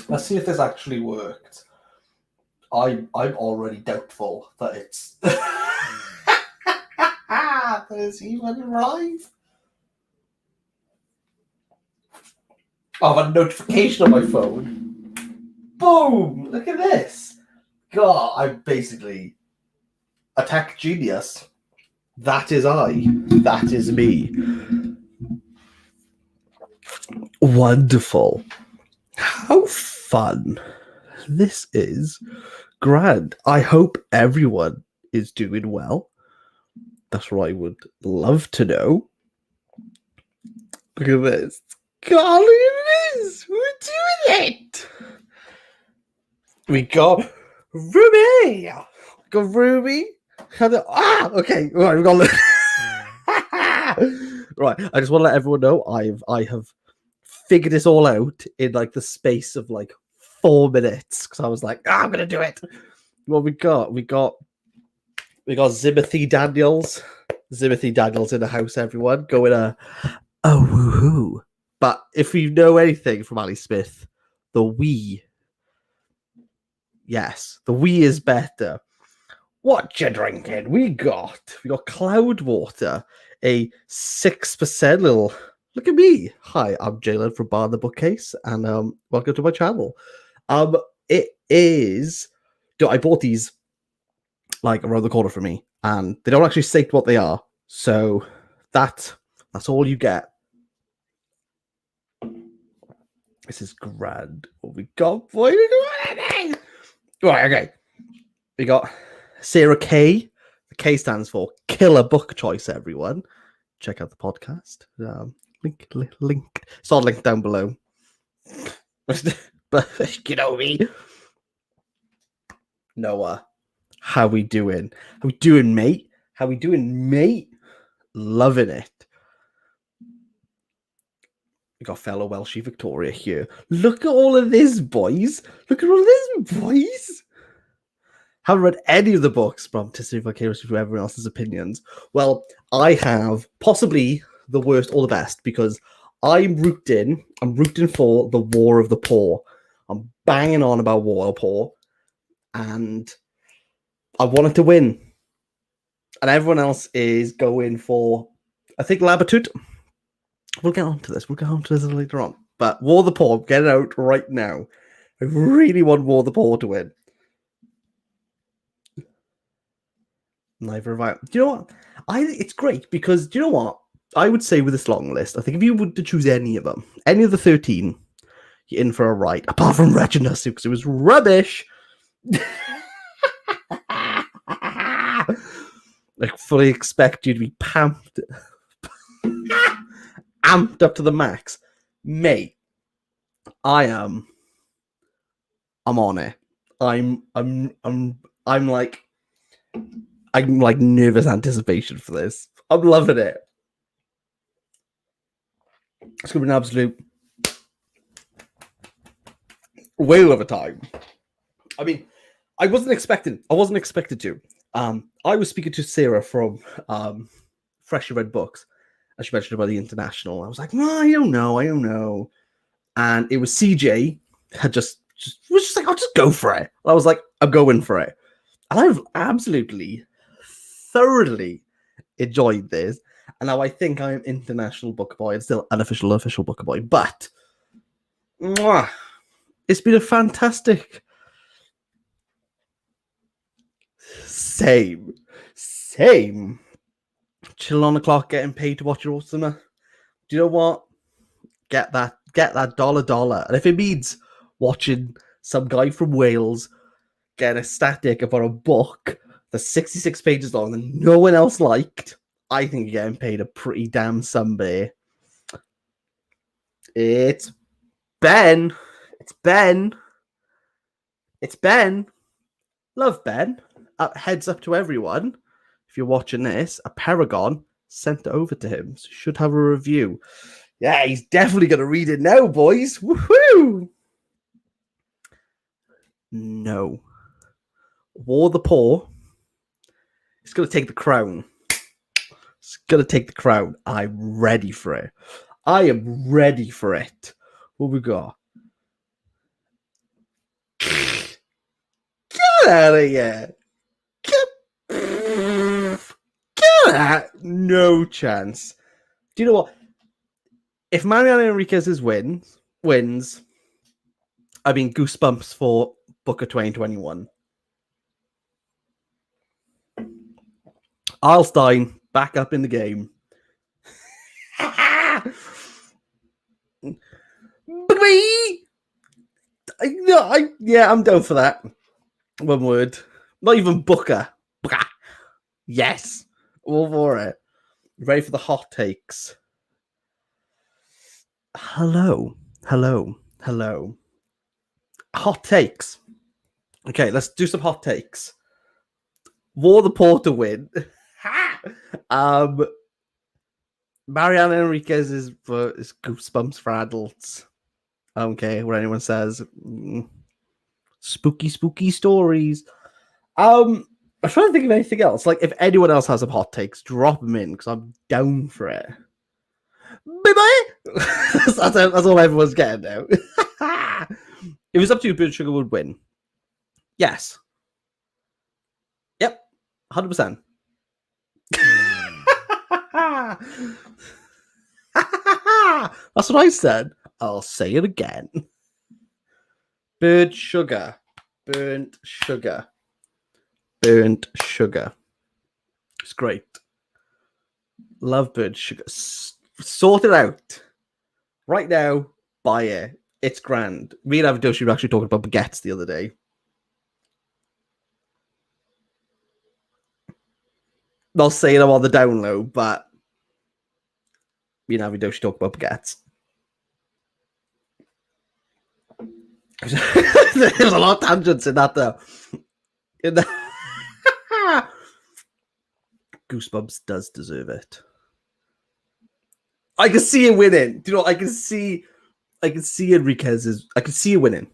Let's see if this actually worked. I'm already doubtful that it's that it's even live. I have a notification on my phone. Boom! Look at this. God, I'm basically a tech genius. That is I. That is me. Wonderful. How fun. This is grand. I hope everyone is doing well. That's what I would love to know. Look at this. God, look at this. We're doing it. We got Ruby. Got Ruby. Okay. Right, we've got right. I just want to let everyone know I have figured this all out in like the space of like 4 minutes because I was like, I'm gonna do it. What we got? We got Zimothy Daniels. Zimothy Daniels in the house, everyone. Going woohoo. But if you know anything from Ali Smith, the Wii. Yes, the Wii is better. What you drinking? We got Cloudwater, a 6% little. Look at me. Hi, I'm Jalen from Bar the Bookcase, and welcome to my channel. It is. I bought these like around the corner from me, and they don't actually state what they are. So that's all you get. This is grand. What we got, boy? Right, okay. We got Sarah K. The K stands for Killer Book Choice, everyone. Check out the podcast. Link. It's all linked down below. But you know me. Noah, how we doing? How we doing, mate? How we doing, mate? Loving it. We got fellow Welshie Victoria here. Look at all of this, boys. Look at all of this, boys. Haven't read any of the books, but I'm testing vicariously through everyone else's opinions. Well, I have possibly the worst or the best because I'm rooting for the War of the Poor. I'm banging on about War of the Poor, and I wanted to win. And everyone else is going for, I think, Labatut. We'll get on to this. We'll get on to this later on. But War of the Poor, get it out right now. I really want War of the Poor to win. Neither have I. Do you know what? I think it's great because, do you know what? I would say with this long list, I think if you were to choose any of them, any of the 13, you're in for a ride. Apart from Wretchedness, because it was rubbish. I fully expect you to be amped up to the max. Mate, I'm on it. I'm like nervous anticipation for this. I'm loving it. It's gonna be an absolute whale of a time. I mean, I wasn't expected to. I was speaking to Sarah from Freshly Read Books, as she mentioned about the international. I was like, no, I don't know. And it was CJ had just was just like, I'll just go for it. I was like, I'm going for it. And I've absolutely, thoroughly enjoyed this. And now I think I'm international book boy and still unofficial official book boy. But it's been a fantastic. Same. Chill on the clock, getting paid to watch your cinema. Do you know what? Get that dollar. And if it means watching some guy from Wales get ecstatic about a book that's 66 pages long that no one else liked, I think you're getting paid a pretty damn someday. It's Ben. Love Ben. Heads up to everyone. If you're watching this, a Paragon sent it over to him. So should have a review. Yeah, he's definitely going to read it now, boys. Woohoo! No. War of the Poor. It's going to take the crown. I'm ready for it. I am ready for it. What we got? out of here. Get out. No chance. Do you know what? If Mariana Enriquez's wins, I mean, goosebumps for Booker 2021. Alstein back up in the game. I'm down for that. One word. Not even Booker. Yes. All for it. Ready for the hot takes. Hello. Hot takes. Okay, let's do some hot takes. War the Porter win. Mariana Enriquez is goosebumps for adults. I don't care what anyone says. Spooky stories. I'm trying to think of anything else. Like, if anyone else has some hot takes, drop them in because I'm down for it. Bye-bye. that's all everyone's getting now. If it's up to you, Bird Sugar would win. Yes. Yep. 100%. That's what I said. I'll say it again. Burnt sugar. It's great. Love burnt sugar. Sort it out. Right now, buy it. It's grand. Me and Avadoshi were actually talking about baguettes the other day. Not saying I'm on the down low, but me and Avadoshi talk about baguettes. There's a lot of tangents in that, though. Goosebumps does deserve it. I can see it winning. Do you know? I can see Enriquez's. I can see it winning.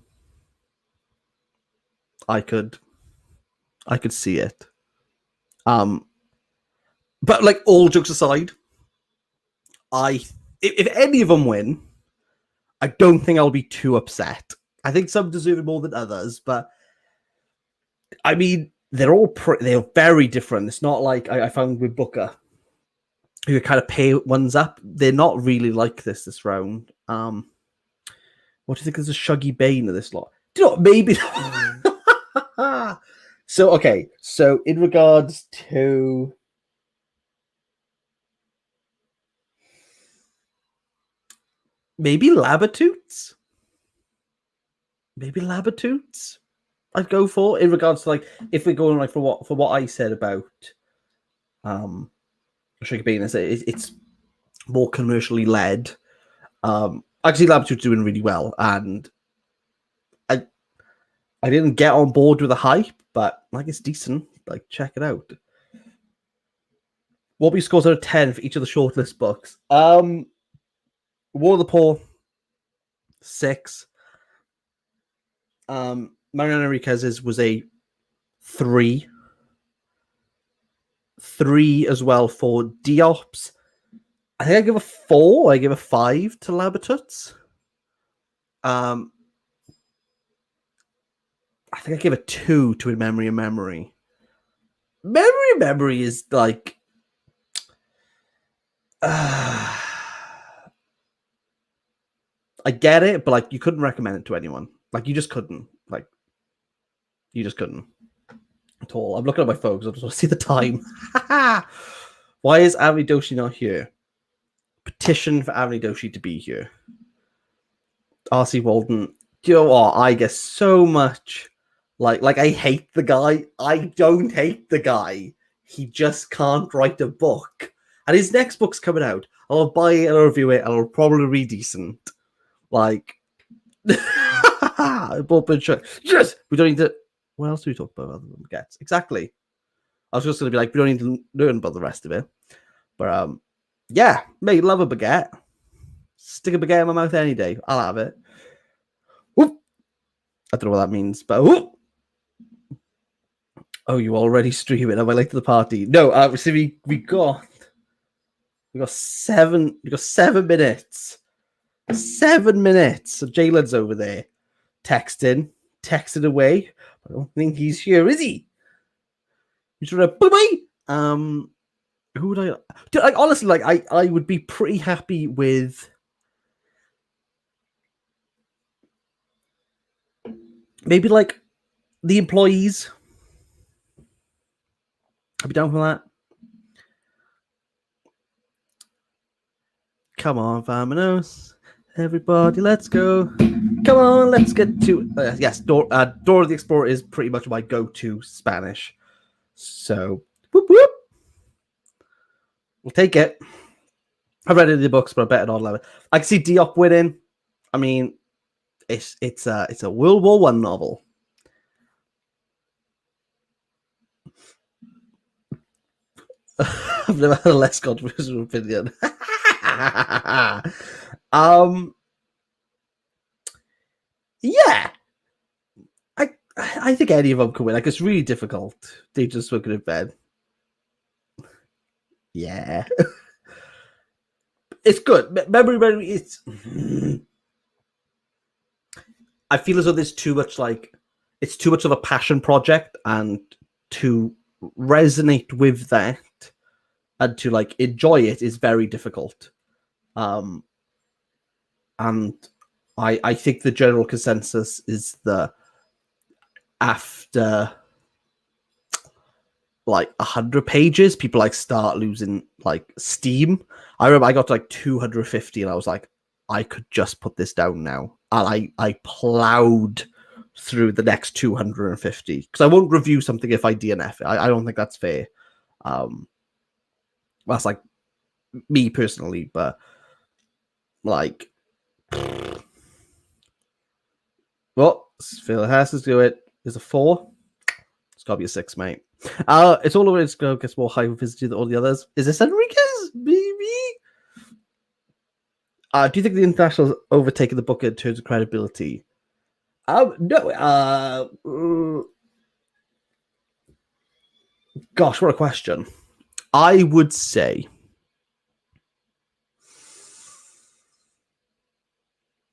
I could see it. But like, all jokes aside, if any of them win, I don't think I'll be too upset. I think some deserve it more than others, but I mean, they're very different. It's not like I found with Booker, who kind of pay ones up. They're not really like this round. What do you think is a Shuggy Bane of this lot? Do you know what? Maybe. So in regards to maybe Labatoots. I'd go for, in regards to, like, if we're going like for what I said about Shuggy Bane, it's more commercially led. Actually, Labatoots doing really well, and I didn't get on board with the hype, but like, it's decent. Like, check it out. What we scores out of 10 for each of the shortlist books. War of the Poor, 6. Mariana Enriquez's was a 3. 3 as well for Diop's. I think I give a 4. I give a 5 to Labatoots. I think I give a 2 to In Memory of Memory. Memory is like... I get it, but like, you couldn't recommend it to anyone. Like, you just couldn't. Like, you just couldn't at all. I'm looking at my phone because I just want to see the time. Why is Avadoshi not here? Petition for Avadoshi to be here. R.C. Walden. Do you know what? I get so much. Like, I hate the guy. I don't hate the guy. He just can't write a book. And his next book's coming out. I'll buy it, I'll review it, and I'll probably be decent. Like, yes, we don't need to. What else do we talk about other than baguettes? Exactly. I was just going to be like, we don't need to learn about the rest of it. But yeah, mate, love a baguette. Stick a baguette in my mouth any day. I'll have it. Whoop. I don't know what that means, but whoop. Oh, you already streaming? Am I late to the party? No. So we got 7 minutes. 7 minutes. So Jalen's over there texting away. I don't think he's here, is he? He's trying to bye. Who would I? Dude, like honestly, like I would be pretty happy with maybe like the employees. I'd be down for that. Come on, Vamonos. Everybody, let's go. Come on, let's get to... yes, Dora the Explorer is pretty much my go-to Spanish. So, whoop, whoop. We'll take it. I've read any of the books, but I bet not love it. I can see Diop winning. I mean, it's a World War One novel. I've never had a less controversial opinion. Yeah. I think any of them could win. Like, it's really difficult. They just smoking in bed. Yeah. It's good. Memory, it's... I feel as though there's too much, like... It's too much of a passion project, and to resonate with that and to, like, enjoy it is very difficult. And I think the general consensus is that after like 100 pages, people like start losing like steam. I remember I got to like 250 and I was like, I could just put this down now. And I plowed through the next 250 because I won't review something if I DNF it. I don't think that's fair. That's like me personally, but like, well, Phil has to do it. Is a 4. It's got to be a 6, mate. It's all over. It's going to get more high visited than all the others. Is this Enriquez? Maybe. Do you think the International's overtaken the book in terms of credibility? No. Gosh, what a question. I would say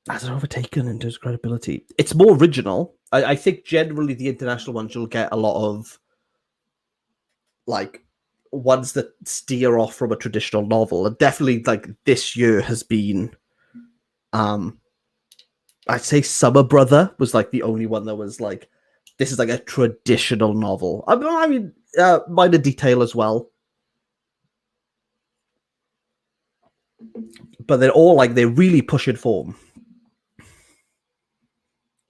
has it overtaken in terms of credibility? It's more original. I think generally the international ones you'll get a lot of like ones that steer off from a traditional novel. And definitely like this year has been I'd say Summer Brother was like the only one that was like this is like a traditional novel. I mean Minor Detail as well. But they're all like they're really pushing form.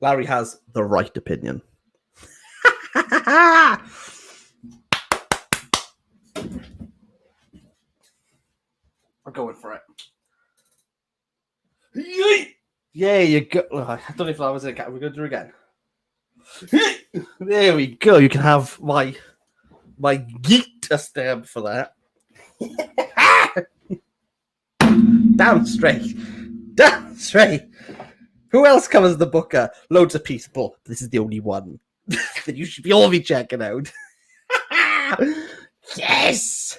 Larry has the right opinion. I'm going for it. Yeah, you go. I don't know if that was it. We're going to do it again. There we go. You can have my geek stamp for that. Down straight. Down straight. Who else covers the Booker? Loads of people. This is the only one that you should all be checking out. Yes.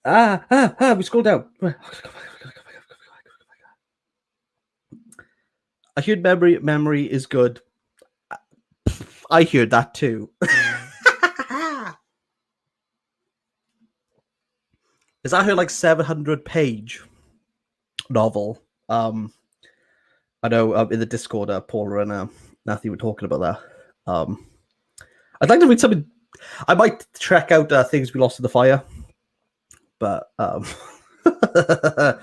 We scroll down. I heard memory is good. I heard that too. Is that her like 700-page novel? I know in the Discord, Paula and Matthew were talking about that. I'd like to read something. I might check out Things We Lost in the Fire, but the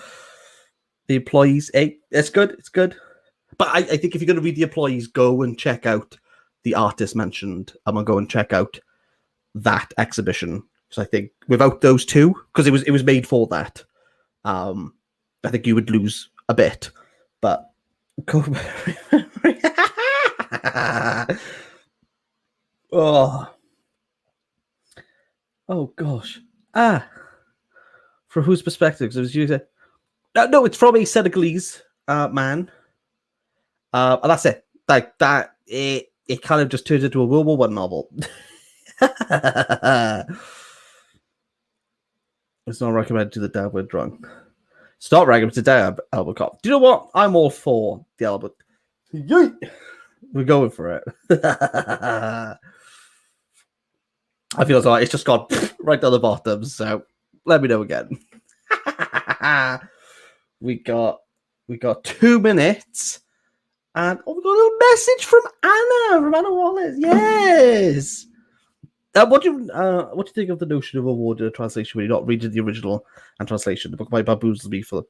Employees, it's good. It's good. But I think if you're going to read The Employees, go and check out the artist mentioned. I'm going to go and check out that exhibition. Because I think without those two, because it was made for that, I think you would lose a bit. But go. Oh gosh. From whose perspective? Because it was used. No, it's from a Senegalese man. And that's it. Like that, it kind of just turns into a World War One novel. It's not recommended to the dad when drunk. Stop recommending to dad Albert Cop. Do you know what? I'm all for the Albert. We're going for it. I feel like it's just gone right down the bottom. So let me know again. we got 2 minutes, and we got a message from Anna Wallace. Yes. What do you think of the notion of awarding a translation when you're not reading the original and translation? The book by Baboons the Beef. Do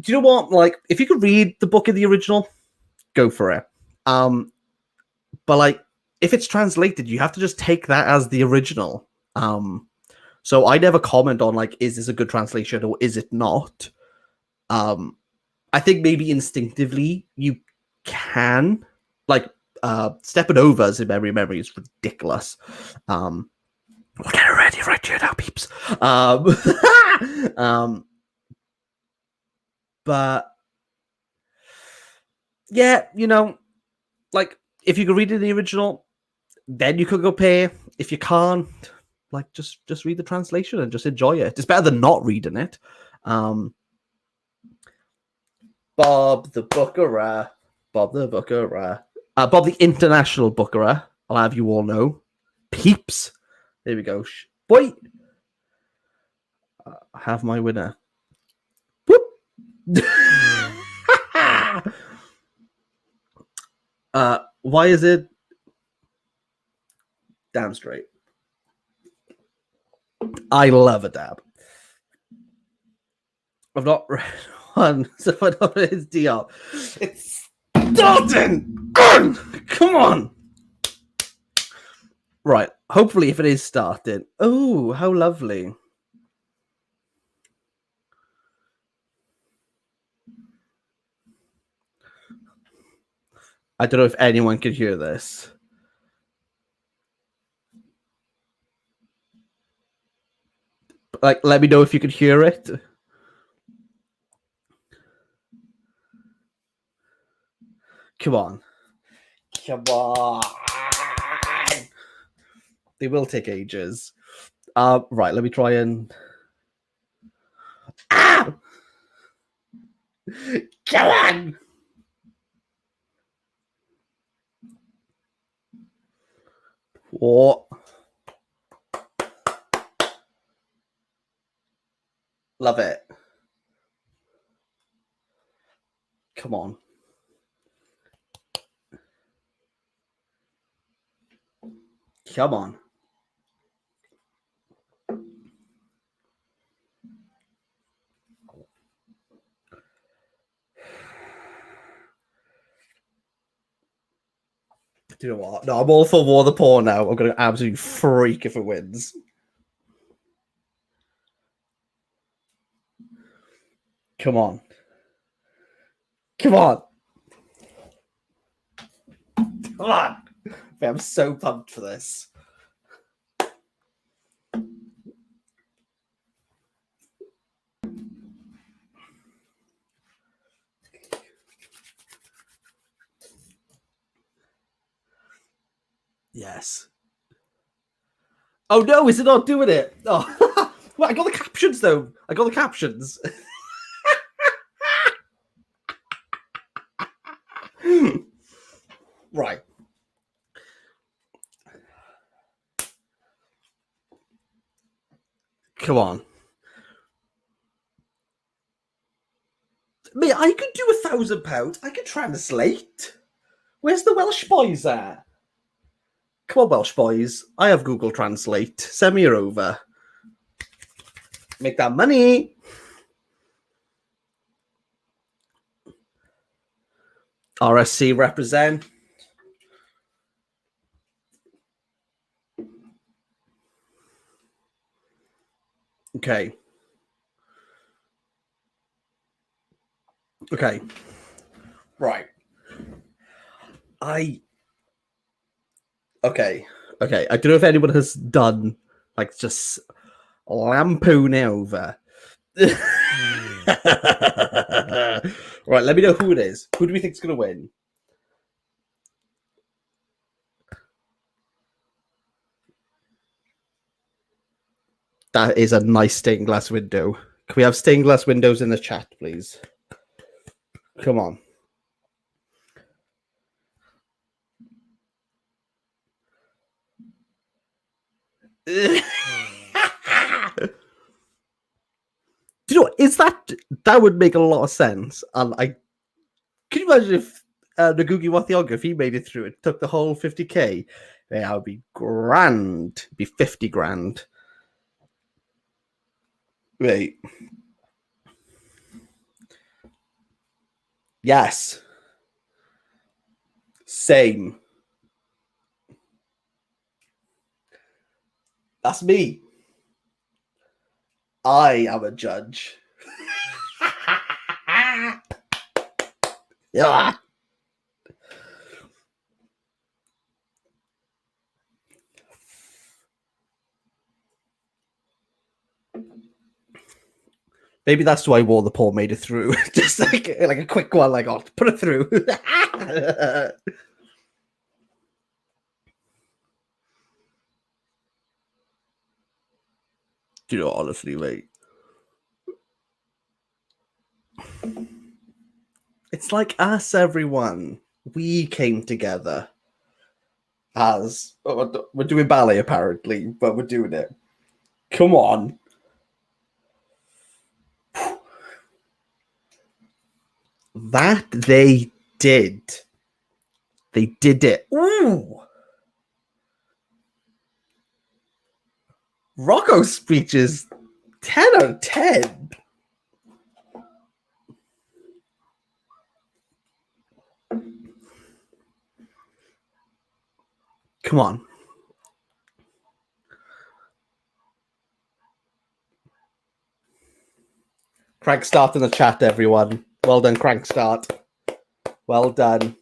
you know what? Like, if you could read the book in the original, go for it. But like, if it's translated, you have to just take that as the original. So I never comment on like, is this a good translation or is it not? I think maybe instinctively you can, like, stepping over as in memory is ridiculous. We'll get it ready right here now, peeps. But yeah, you know, like, if you could read it in the original, then you could go pay. If you can't, like, just read the translation and just enjoy it. It's better than not reading it. Bob the Bookerer. Bob the International Bookerer. I'll have you all know. Peeps. There we go. Boy. I have my winner. Whoop. Why is it damn straight? I love a dab. I've not read one, so I don't know it's DR. It's starting! Come on! Right, hopefully if it is starting. Oh, how lovely. I don't know if anyone can hear this. Like, let me know if you can hear it. Come on. Come on. They will take ages. Right, let me try and... Ah! Come on! What? Love it. Come on. Come on. Do you know what? No, I'm all for War the Poor now. I'm going to absolutely freak if it wins. Come on. Come on. Come on. I'm so pumped for this. Yes. Oh no, is it not doing it? Oh, well, I got the captions though. I got the captions. Right. Come on. Me, I could do £1,000. I could translate. Where's the Welsh boys at? Come on, Welsh boys. I have Google Translate. Send me over. Make that money. RSC represent. Okay. Okay. Right. Okay. Okay. I don't know if anyone has done, like, just lampoon over. Right, let me know who it is. Who do we think is going to win? That is a nice stained glass window. Can we have stained glass windows in the chat, please? Come on. Do you know what? Is that would make a lot of sense? And can you imagine if Nagugi Wathionga, if he made it through it, took the whole 50k? Yeah, that would be grand. It'd be 50 grand. Wait. Yes. Same. That's me. I am a judge. Yeah. Maybe that's why War the Poor made it through. Just like a quick one, like, oh, put it through. Do you know, honestly, mate? It's like us, everyone. We came together as we're doing ballet apparently, but we're doing it. Come on. That they did. They did it. Ooh. Rocco's speech is 10 out of 10. Come on. Crank start in the chat, everyone. Well done, Crank start. Well done.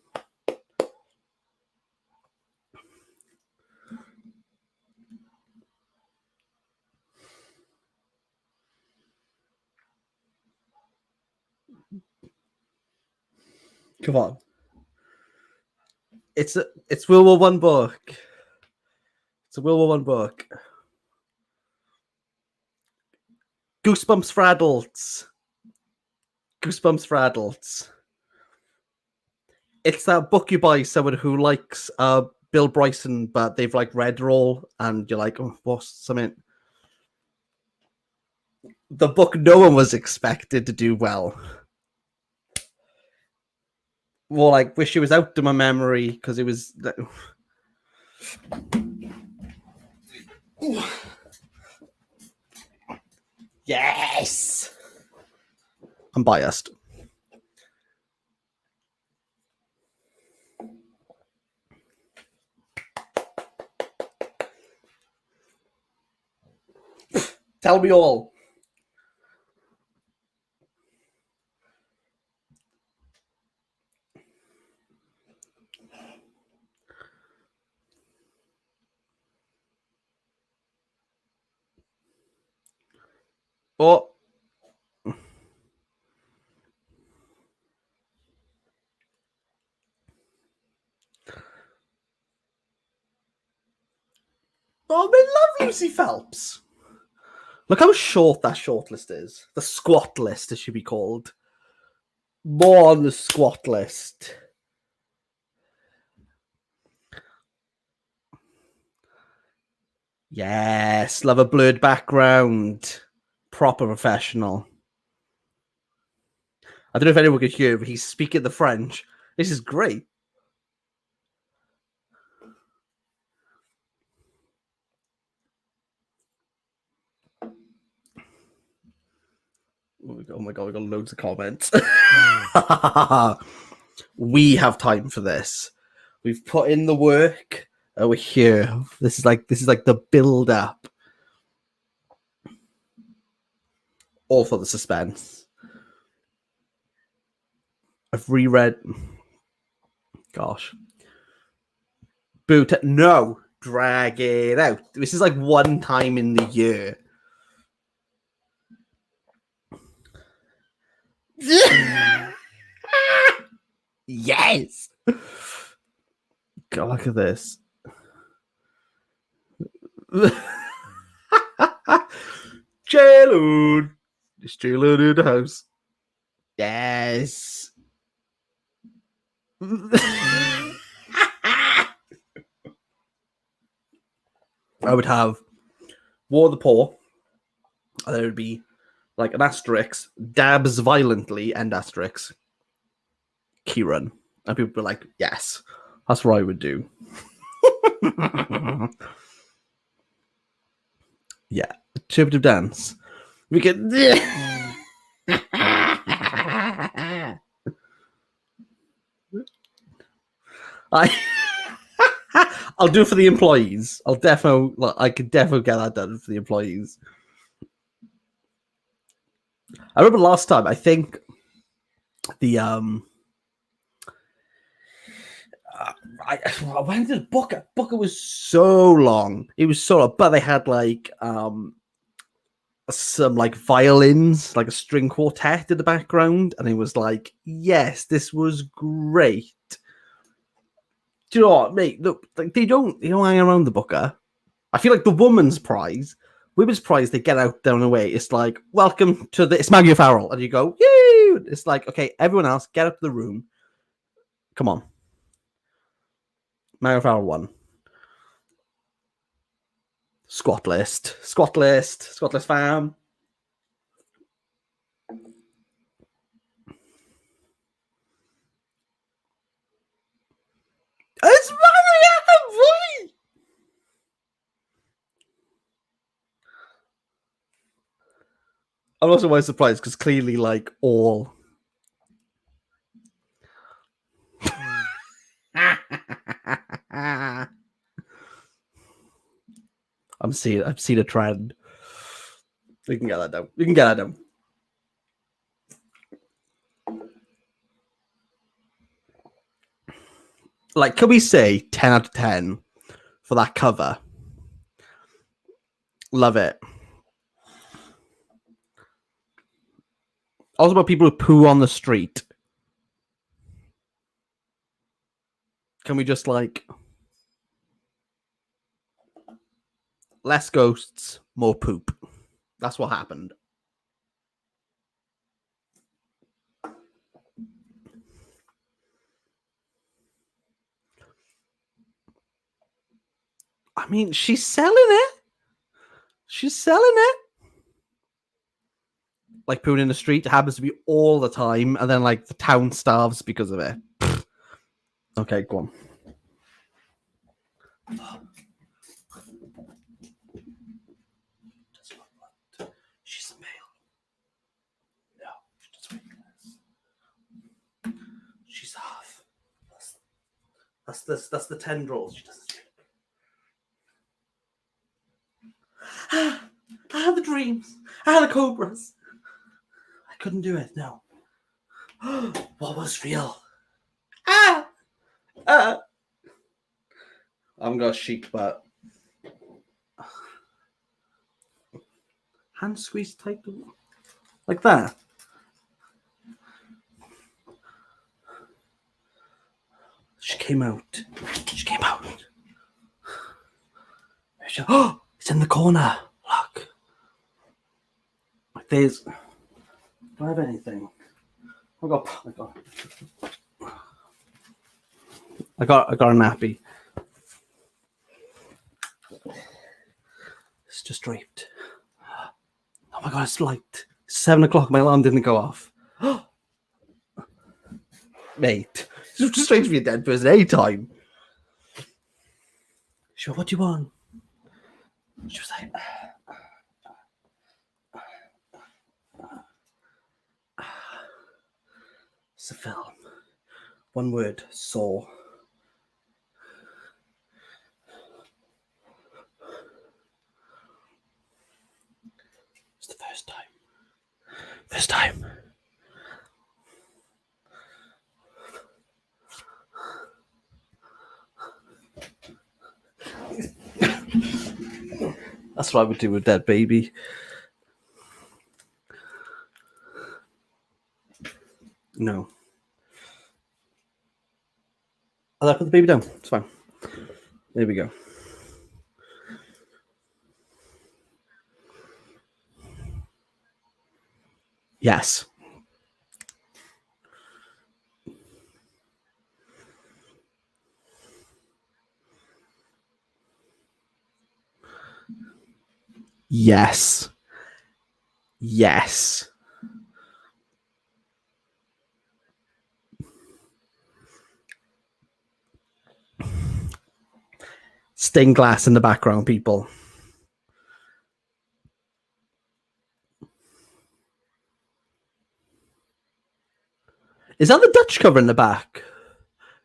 Come on. It's World War One book. It's a World War One book. Goosebumps for adults. Goosebumps for adults. It's that book you buy someone who likes Bill Bryson, but they've like read it all, and you're like, oh, what's something? The book no one was expected to do well. More like wish it was out of my memory because it was. Yes, I'm biased. Tell me all. Oh. Oh, I love Lucy Phelps. Look how short that shortlist is. The squat list, it should be called. More on the squat list. Yes, love a blurred background. Proper professional. I don't know if anyone could hear, but he's speaking the French. This is great. Oh my god, we got loads of comments. We have time for this. We've put in the work. We're here. This is like the build up. All for the suspense. I've reread. Gosh. Boot. No. Drag it out. This is like one time in the year. Yes. God, look at this. Jalen. It's Jalen in the house. Yes. I would have War of the Poor. And there would be like an asterisk, dabs violently, end asterisk, Kieran. And people would be like, yes, that's what I would do. Yeah. Interpretive dance. We can. I'll do it for the employees. I could definitely get that done for the employees. I remember last time, I think the when did Booker was so long. It was so long, but they had like some like violins, like a string quartet in the background, and it was like, yes, this was great. Do you know what, mate? Look, like they don't hang around the Booker. I feel like the women's prize, they get out there and away. It's like, welcome to the it's Maggie O'Farrell, and you go, yay! It's like, okay, everyone else, get up to the room. Come on, Maggie O'Farrell won. Squat list fam. It's Maggie, boy. I'm also why surprised because clearly, like all. I'm seeing a trend. We can get that down. Like, can we say 10 out of 10 for that cover? Love it. Also about people who poo on the street. Can we just like less ghosts, more poop? That's what happened. I mean, she's selling it. Like pooing in the street happens to be all the time, and then like the town starves because of it. Okay, go on. She's a male. No, she's half. That's the tendrils. She doesn't speak. I had the dreams. I had the cobras. I couldn't do it. No. What was real? I'm gonna sheep, but hand squeeze tight like that. She came out. Oh, it's in the corner. Look. There's. Do I have anything? I got a nappy. It's just draped. Oh my god, it's like 7 o'clock. My alarm didn't go off. Mate, it's just strange to be a dead person anytime. Sure, what do you want? She was like, it's a film. One word, Saw. It's the first time. That's what I would do with that baby. No. I'll put the baby down. It's fine. There we go. Yes. Yes. Yes. Stained glass in the background, people. Is that the Dutch cover in the back?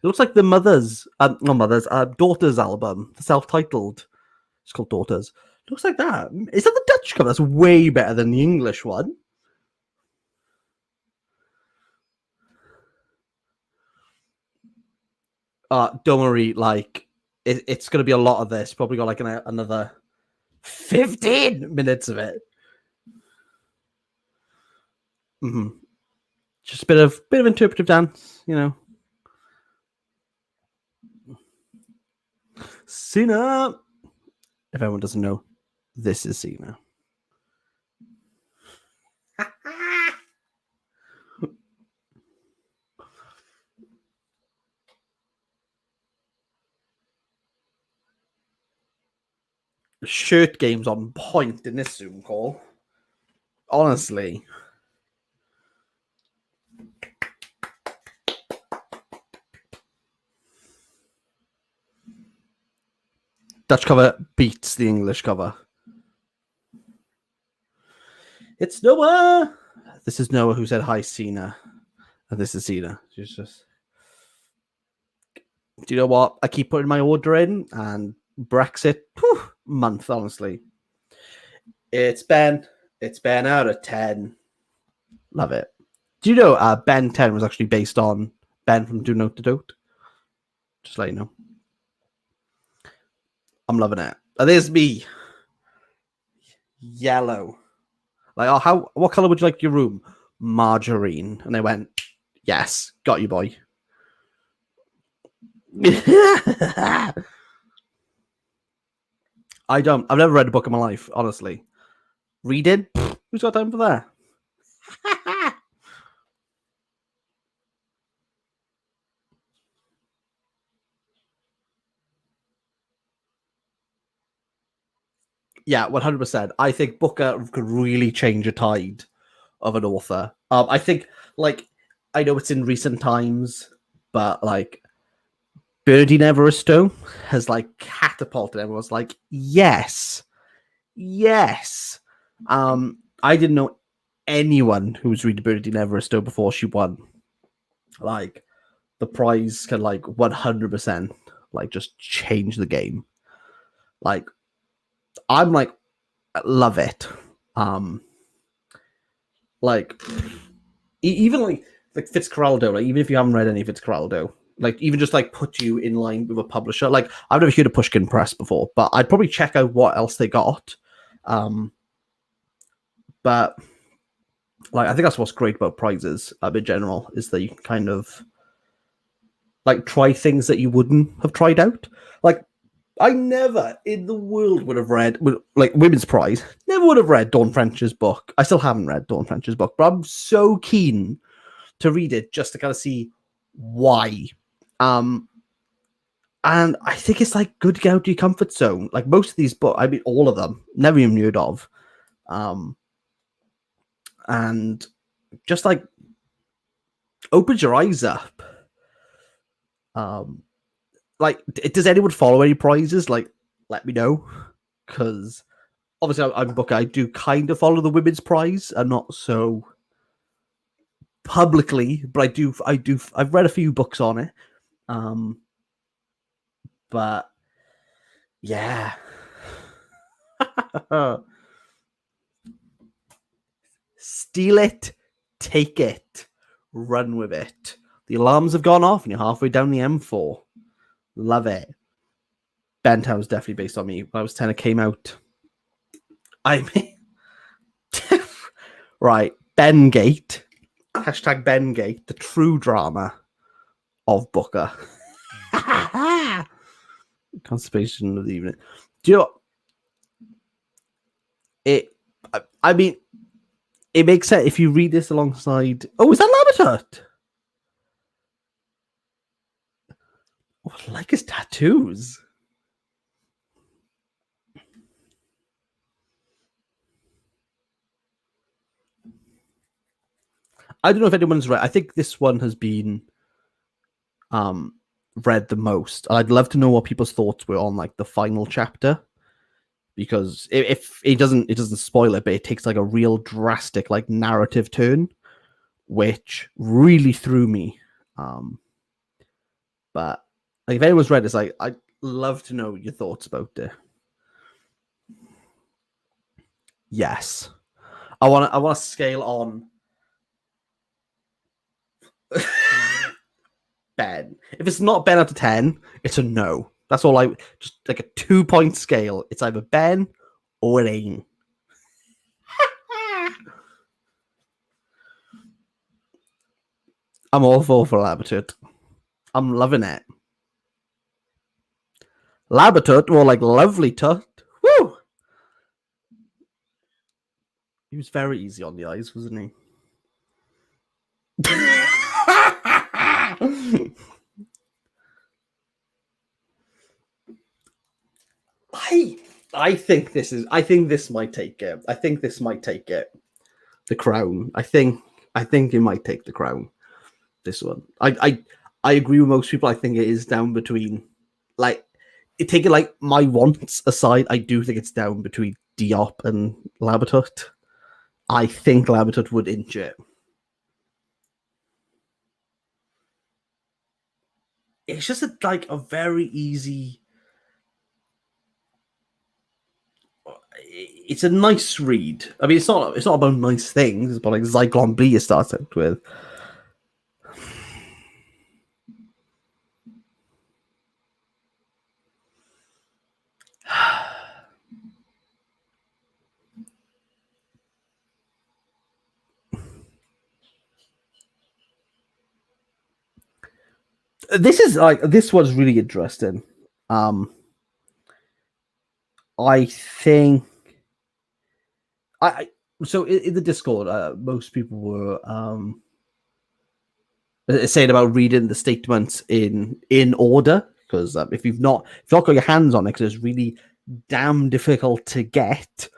It looks like the daughter's album, the self-titled. It's called Daughters. It looks like that. Is that the Dutch cover? That's way better than the English one. Don't worry, like it's going to be a lot of this. Probably got like another 15 minutes of it. Mm-hmm. Just a bit of interpretive dance, you know. Cena. If anyone doesn't know, this is Cena. Shirt game's on point in this Zoom call. Honestly. Dutch cover beats the English cover. It's Noah. This is Noah who said hi, Cena. And this is Cena. She's just. Do you know what? I keep putting my order in, and Brexit month, honestly. It's Ben out of 10. Love it. Do you know Ben 10 was actually based on Ben from Do Note to Dote? Just let you know. I'm loving it. There's me. Yellow. Like, oh, what color would you like your room? Margarine. And they went, yes, got you, boy. I've never read a book in my life, honestly. Reading? Who's got time for that? Yeah, 100%. I think Booker could really change a tide of an author. I think, like, I know it's in recent times, but like Bernardine Everisto has like catapulted. Everyone's like, yes, yes. I didn't know anyone who was reading Bernardine Everisto before she won. Like, the prize can like 100% like just change the game. Like, I'm like, love it. Like even like Fitzcarraldo, like even if you haven't read any Fitzcarraldo, like even just like put you in line with a publisher. Like I've never heard of Pushkin Press before, but I'd probably check out what else they got. But like I think that's what's great about prizes in general is that you can kind of like try things that you wouldn't have tried out. Like I never in the world would have read like Women's Prize. Never would have read Dawn French's book. I still haven't read Dawn French's book, but I'm so keen to read it just to kind of see why. And I think it's like good to get out of your comfort zone. Like most of these books, I mean, all of them, never even heard of. And just like opens your eyes up. Like, does anyone follow any prizes? Like, let me know. Because obviously, I'm a booker. I do kind of follow the Women's Prize. I'm not so publicly, but I do. I've read a few books on it. But yeah. Steal it, take it, run with it. The alarms have gone off and you're halfway down the M4. Love it. Bentown was definitely based on me. When I was 10, it came out. I mean, right. Bengate. Hashtag Bengate, the true drama of Booker. Constipation of the evening. Do you know what? I mean, it makes sense if you read this alongside. Oh, is that Labatut? Oh, I like his tattoos. I don't know if anyone's read. I think this one has been read the most. I'd love to know what people's thoughts were on like the final chapter, because if it doesn't spoil it, but it takes like a real drastic like narrative turn, which really threw me. But like, if anyone's read this, like, I'd love to know your thoughts about it. Yes, I want to scale on. Ben. If it's not Ben out of 10, it's a no. That's all. Just like a 2-point scale. It's either Ben or it ain't. I'm all for Labatut. I'm loving it. Labatut, more like lovely tut. Woo! He was very easy on the eyes, wasn't he? I think this might take it. I think this might take it. The crown. I think it might take the crown. This one. I agree with most people. I think it is down between, like, taking like my wants aside, I do think it's down between Diop and Labatut. I think Labatut would inch it. It's just a very easy. It's a nice read. I mean, it's not about nice things. It's about like Zyklon B you started with. This one's really interesting. I think so in the Discord, most people were saying about reading the statements in order, because if you've not got your hands on it, because it's really damn difficult to get.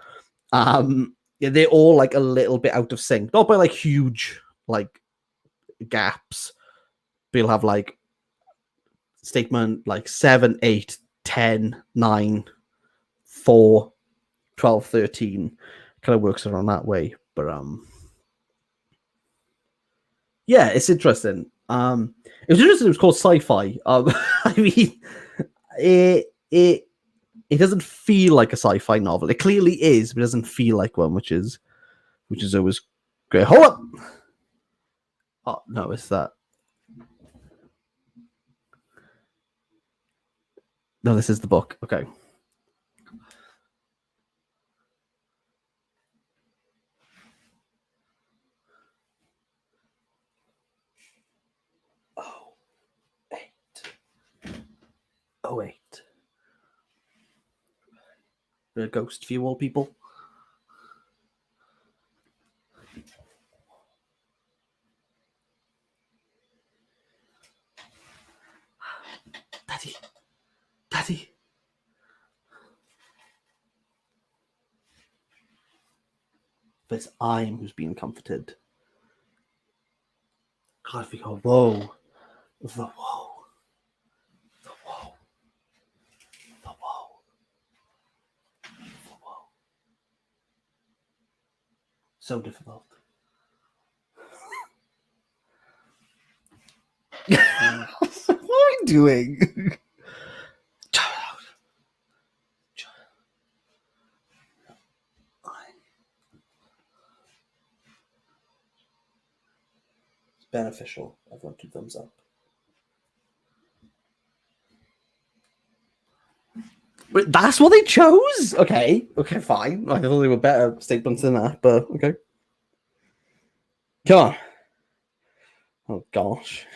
They're all like a little bit out of sync, not by like huge like gaps, but you'll have like statement like 7, 8, 10, 9, 4, 12, 13 kind of works around that way. But yeah, it's interesting. It was interesting. It was called sci-fi. I mean, it doesn't feel like a sci-fi novel. It clearly is, but it doesn't feel like one, which is always great. Hold up. Oh no, it's that. No, this is the book. Okay. Oh, 8. Oh, 8. A ghost for you all people. Daddy. But it's I am who's being comforted. God, if we go, whoa. The whoa. The whoa. The whoa. The whoa. So difficult. What are we doing? Beneficial. Everyone 2 thumbs up. Wait, that's what they chose? Okay, fine. I thought they were better statements than that, but okay. Come on. Oh gosh.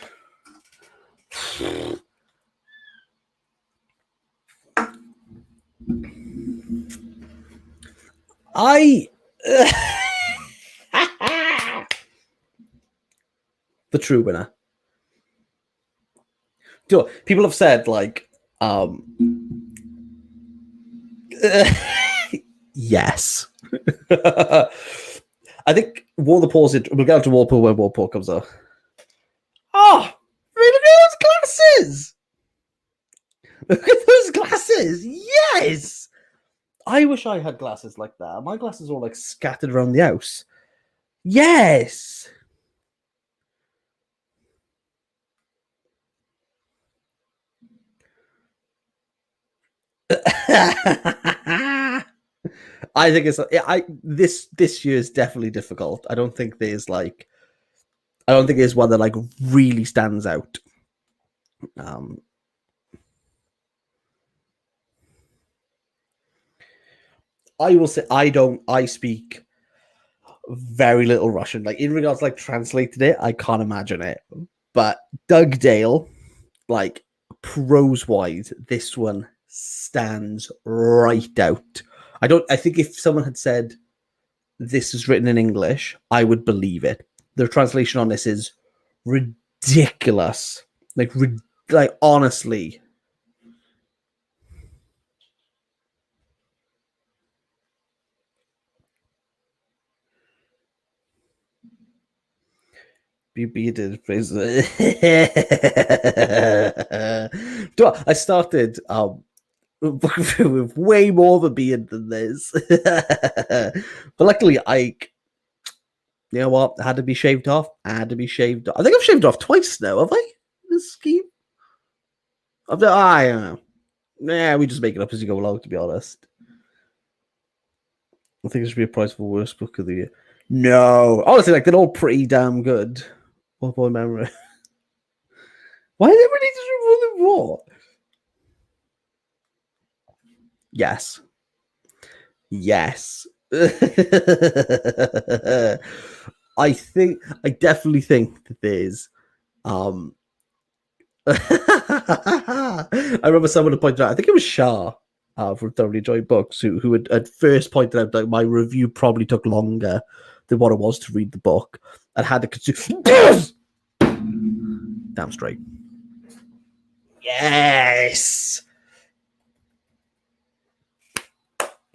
The true winner. People have said like yes. I think War the Pause. We'll get to Warpool when Warpool comes up. Oh, look at those glasses! Look at those glasses! Yes! I wish I had glasses like that. My glasses are all like scattered around the house. Yes! I think it's this year is definitely difficult. I don't think there's one that like really stands out. I will say I speak very little Russian. Like in regards to like translated it, I can't imagine it. But Doug Dale, like prose wise, this one stands right out. I think if someone had said this is written in English, I would believe it. The translation on this is ridiculous. Like honestly. BB did praise. I started with way more of a beard than this. But luckily, you know what? I had to be shaved off. I think I've shaved off twice now, have I? This scheme? I don't know. Yeah, we just make it up as you go along, to be honest. I think it should be a prize for worst book of the year. No. Honestly, like, they're all pretty damn good. What boy memory? Why did everybody just remove the war? Yes. Yes. I definitely think that there's I remember someone had pointed out, I think it was Shah from Thoroughly Enjoy Books, who had at first pointed out that my review probably took longer than what it was to read the book and had to consume. Damn straight. Yes.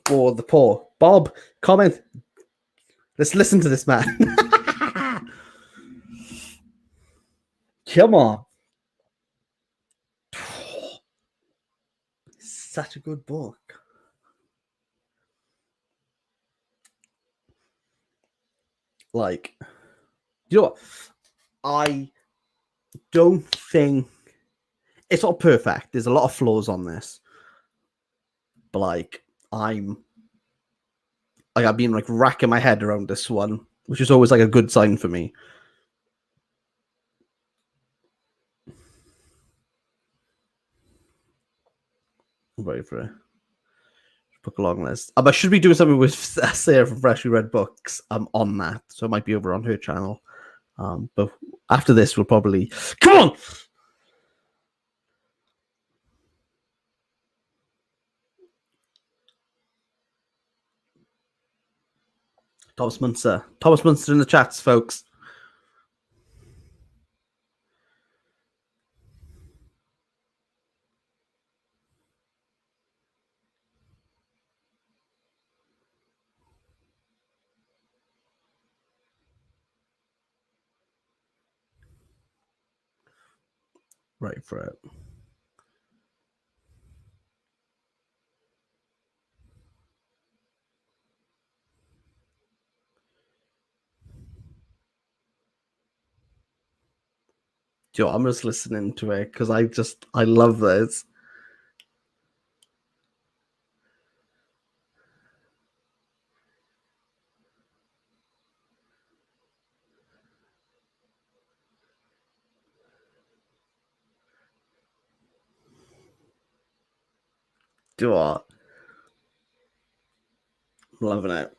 For the poor. Bob, comment. Let's listen to this man. Come on. Such a good book. Like, you know what? I don't think it's not perfect. There's a lot of flaws on this. But like, I've been like racking my head around this one, which is always like a good sign for me. I'm ready for a book long list. I should be doing something with Sarah from Freshly Read Books on that, so it might be over on her channel. But after this, we'll probably come on. Thomas Munster in the chats, folks. Right for it. Joe, I'm just listening to it because I love this. Do you know what? I'm loving it.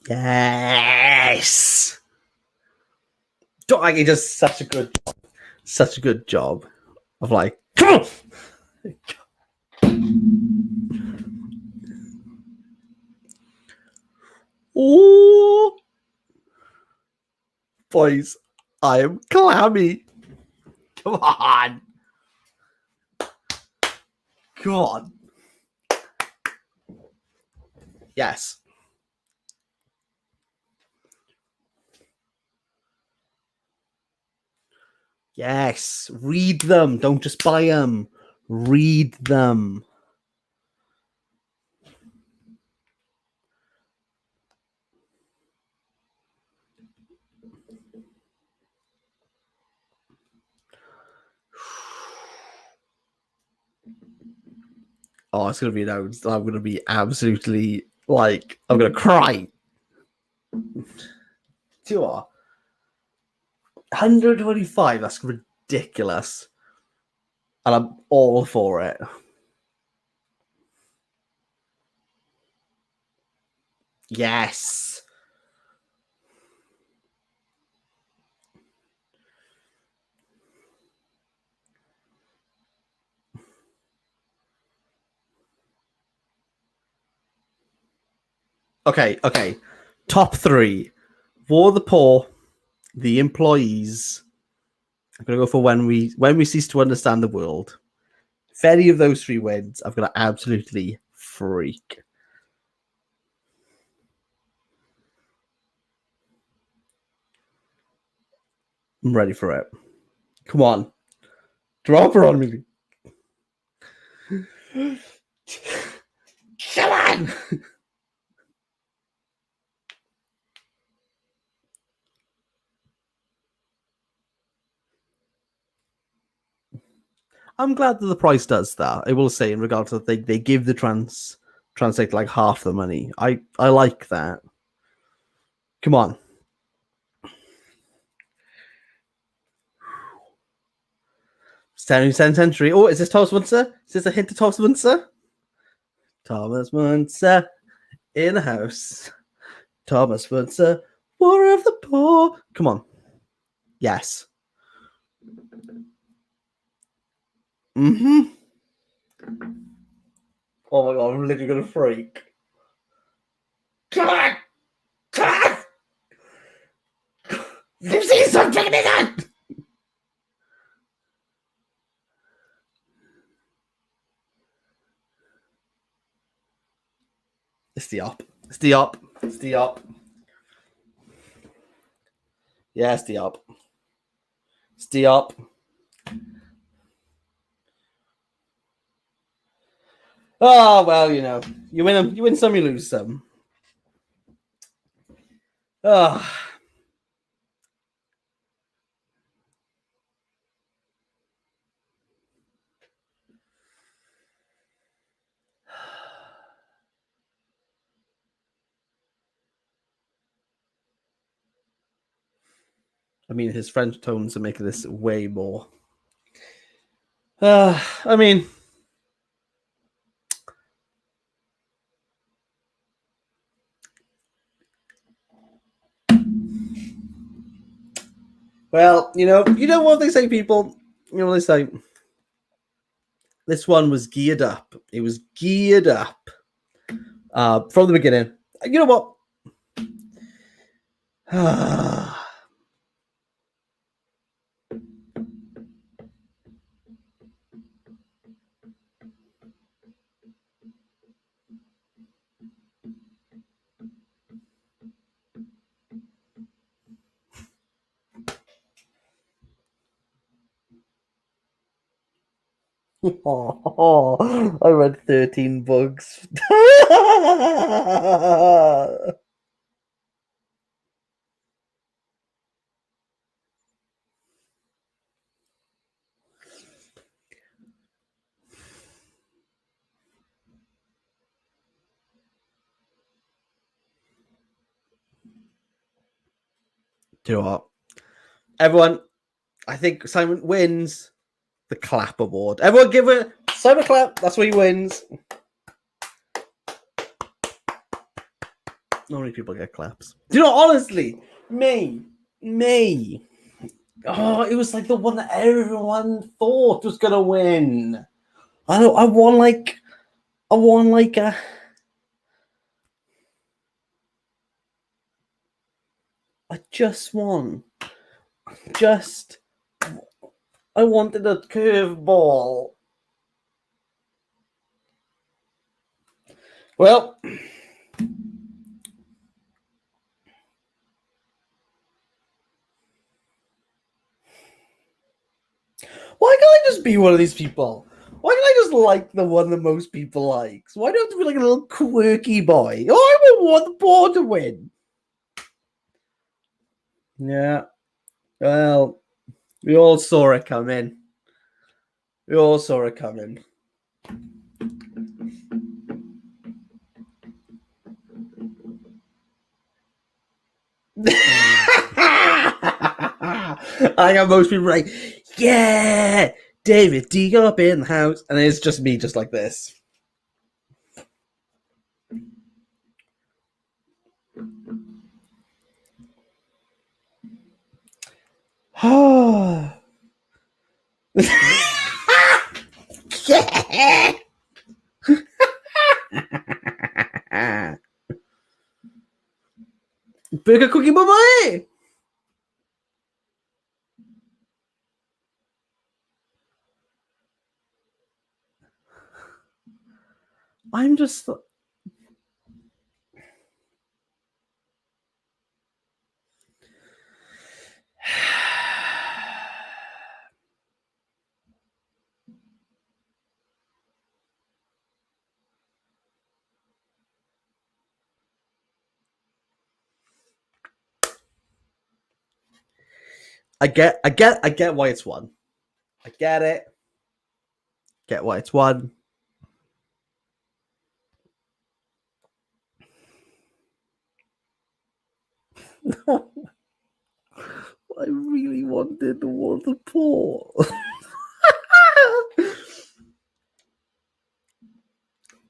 Yes. He does such a good job of like, come on. Oh, Boys, I am clammy. Come on. Come on. Yes. Yes. Read them. Don't just buy them. Read them. Oh, it's going to be announced. I'm going to be absolutely, like, I'm going to cry. Sure. 125, that's ridiculous. And I'm all for it. Yes. Okay. Top 3. War of the Poor, The Employees. I'm gonna go for when we cease to understand the world. If any of those 3 wins, I'm gonna absolutely freak. I'm ready for it. Come on. Drop her on me. Come on. I'm glad that the price does that. I will say, in regards to they give the translate like half the money. I like that. Come on. 17th century. Oh, is this Thomas Munzer? Is this a hint of Thomas Munzer? Thomas Munzer in the house. Thomas Munzer, War of the Poor. Come on. Yes. Mm-hmm. Oh my god, I'm literally gonna freak. Come on! Come on! Lucy, stop checking it out! It's the up. It's the up. It's the up. Yeah, it's the up. It's the up. Oh well, you know, you win some, you lose some. Oh. I mean, his French tones are making this way more. I mean, well, you know what they say, people. You know what they say. This one was geared up. It was geared up from the beginning. You know what? I read 13 books. Do you know what? Everyone, I think Simon wins the clap award. Everyone give it Simon a clap. That's what he wins. Not many people get claps. Do you know, honestly, me. Oh, it was like the one that everyone thought was gonna win. I won like a. I just won Just, I wanted a curveball. Well, why can't I just be one of these people? Why can't I just like the one that most people likes? Why do I have to be like a little quirky boy? Oh, I want the board to win. Yeah. Well, we all saw it coming. We all saw it coming. I got most people like, yeah, David D up in the house, and it's just me, just like this. Yeah. Burger cookie bye. I'm just. I get why it's one. I get it. Get why it's one. I really wanted the water pour.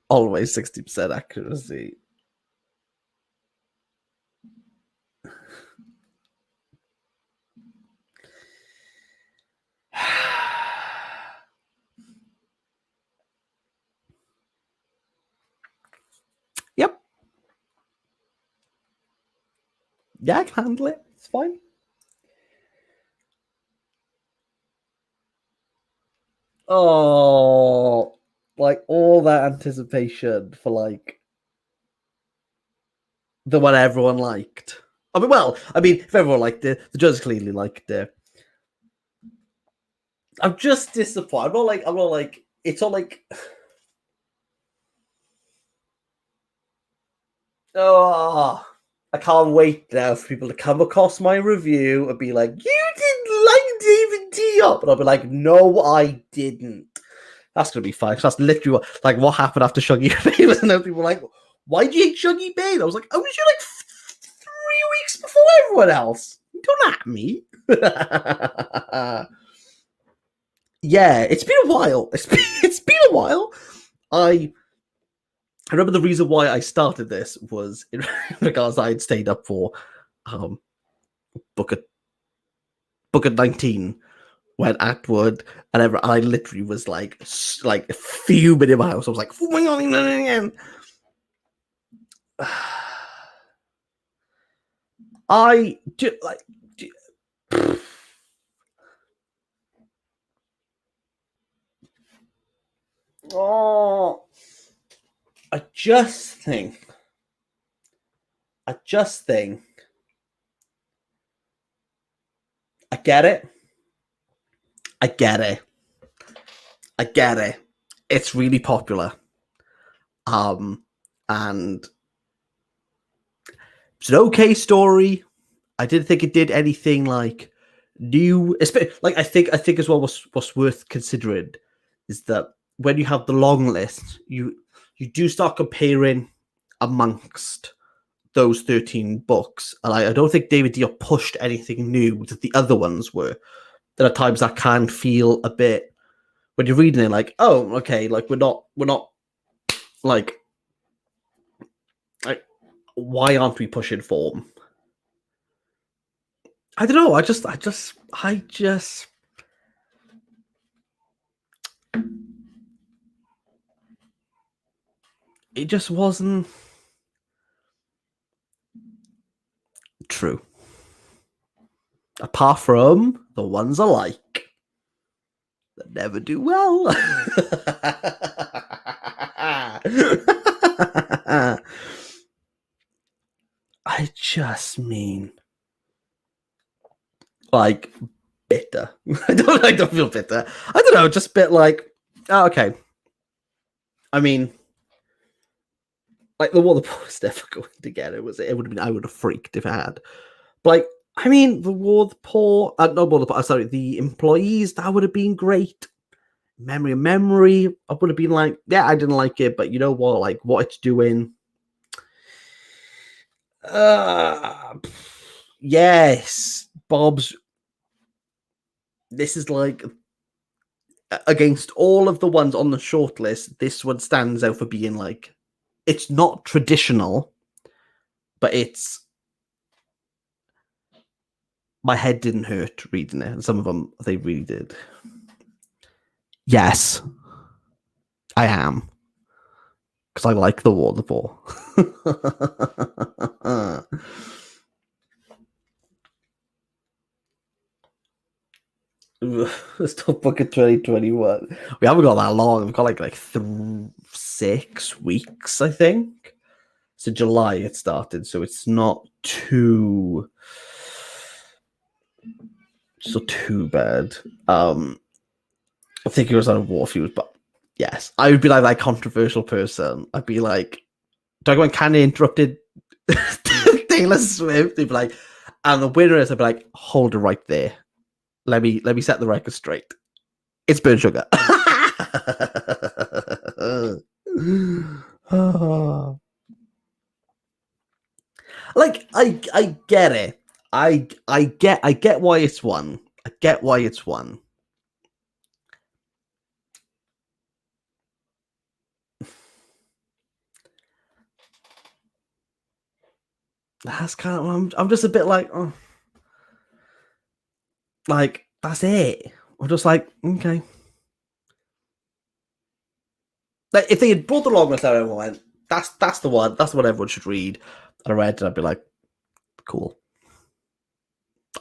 Always 60% accuracy. Yep. Yeah, I can handle it. It's fine. Oh, like all that anticipation for like the one everyone liked. I mean, if everyone liked it, the judges clearly liked it. I'm just disappointed. I'm not like, it's not like, oh, I can't wait now for people to come across my review and be like, you didn't like David Diop. And I'll be like, no, I didn't. That's going to be fine. That's literally what happened after Shuggy Babe. And then people were like, why do you hate Shuggy Babe? I was like, I was here like 3 weeks before everyone else. Don't at me. Yeah, it's been a while. It's been a while. I remember the reason why I started this was in regards I had stayed up for book of 19 when Atwood and I literally was like fuming in my house. I was like, oh my god, again. I do like. Oh, I just think. I get it. I get it. I get it. It's really popular. And it's an okay story. I didn't think it did anything like new. Like I think as well what's worth considering is that when you have the long list, you do start comparing amongst those 13 books, and I don't think David Diop pushed anything new that the other ones were. There are times that can feel a bit when you're reading it, like, oh, okay, like we're not like why aren't we pushing form? I don't know. I just it just wasn't true. apart from the ones I like that never do well. I just mean, like, bitter. I don't feel bitter. I don't know, just a bit like, oh, okay. I mean, like the War of the Poor was never going to get it. Was it? It would have been. I would have freaked if it had. But like, I mean, the War of the Poor. Not War of the Poor. Sorry, the Employees. That would have been great. Memory of Memory. I would have been like, yeah, I didn't like it, but you know what? Like, what it's doing. Yes, Bob's. This is like against all of the ones on the shortlist. This one stands out for being like, it's not traditional, but it's. My head didn't hurt reading it, and some of them they really did. Yes, I am, because I like the War of the Poor. Let's talk book of 2021. We haven't got that long. We've got like 6 weeks, I think. So July it started, so it's not too bad. I think it was on Warfield, but yes, I would be like that controversial person. I'd be like, talking about Kanye interrupted Taylor Swift. They'd be like, and the winner is, I'd be like, hold it right there. Let me set the record straight. It's Burn Sugar. Like, I get it. I get why it's won. I get why it's won. That's kind of. I'm just a bit like, oh, like that's it. I'm just like, okay. Like if they had brought the long list out, everyone went, that's the one. That's what everyone should read. And I read it, I'd be like, cool.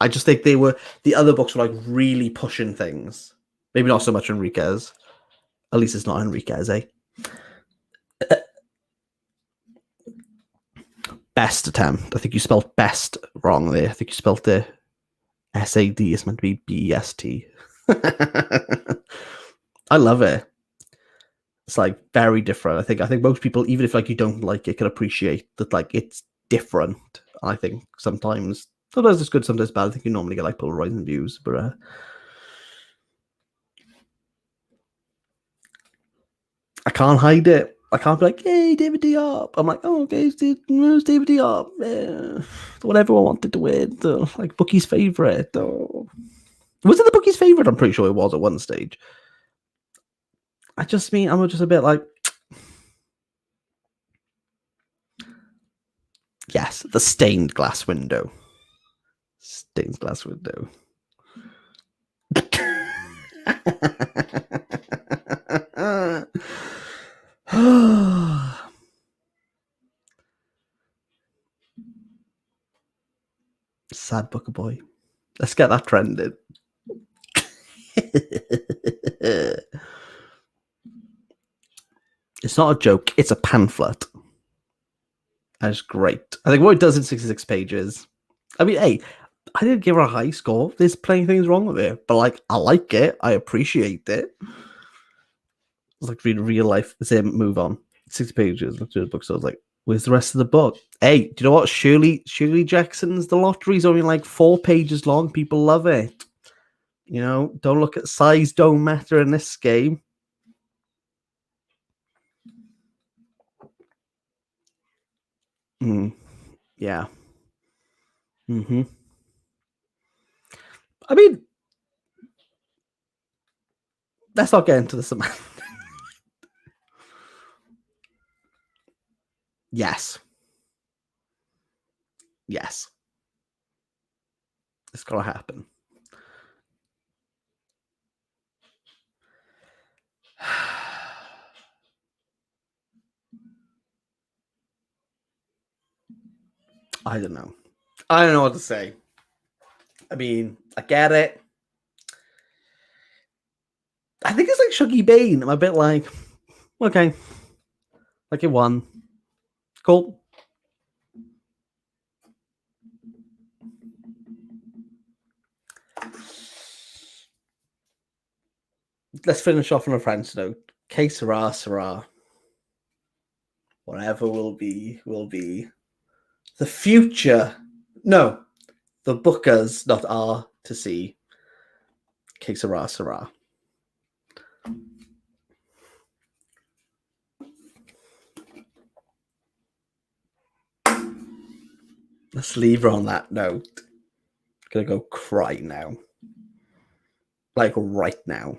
I just think the other books were like really pushing things. Maybe not so much Enriquez. At least it's not Enriquez, eh? Best attempt. I think you spelled best wrong there. I think you spelled the SAD. It's meant to be BEST. I love it. It's like very different. I think most people, even if like you don't like it, can appreciate that like it's different. I think sometimes it's good, sometimes bad. I think you normally get like polarizing views, but I can't hide it. I can't be like, hey, David Diop. I'm like, oh, okay, it's David Diop. What everyone wanted to win. Like Bookie's favorite. Was it the Bookie's favorite? I'm pretty sure it was at one stage. I'm just a bit like, yes, the stained glass window. Stained glass window. Sad Booker Boy. Let's get that trended. It's not a joke, it's a pamphlet. That's great. I think what it does in 66 pages. I mean, hey, I didn't give her a high score. There's plenty of things wrong with it, but like, I like it. I appreciate it. It's like reading real life. Same move on. 60 pages. Look through the book. So I was like, where's the rest of the book? Hey, do you know what? Shirley Jackson's The Lottery's only like 4 pages long. People love it. You know, don't look at size, don't matter in this game. Yeah. Mm-hmm. I mean, let's not get into the semantics. Yes. Yes. It's gonna happen. I don't know. I don't know what to say. I mean, I get it. I think it's like Shuggy Bane. I'm a bit like, okay, like it won. Cool. Let's finish off on a French note. Que sera, sera. Whatever will be, will be. The future. No, the bookers, not are to see. Que sera, sera. Let's leave her on that note. Gonna go cry now. Like right now.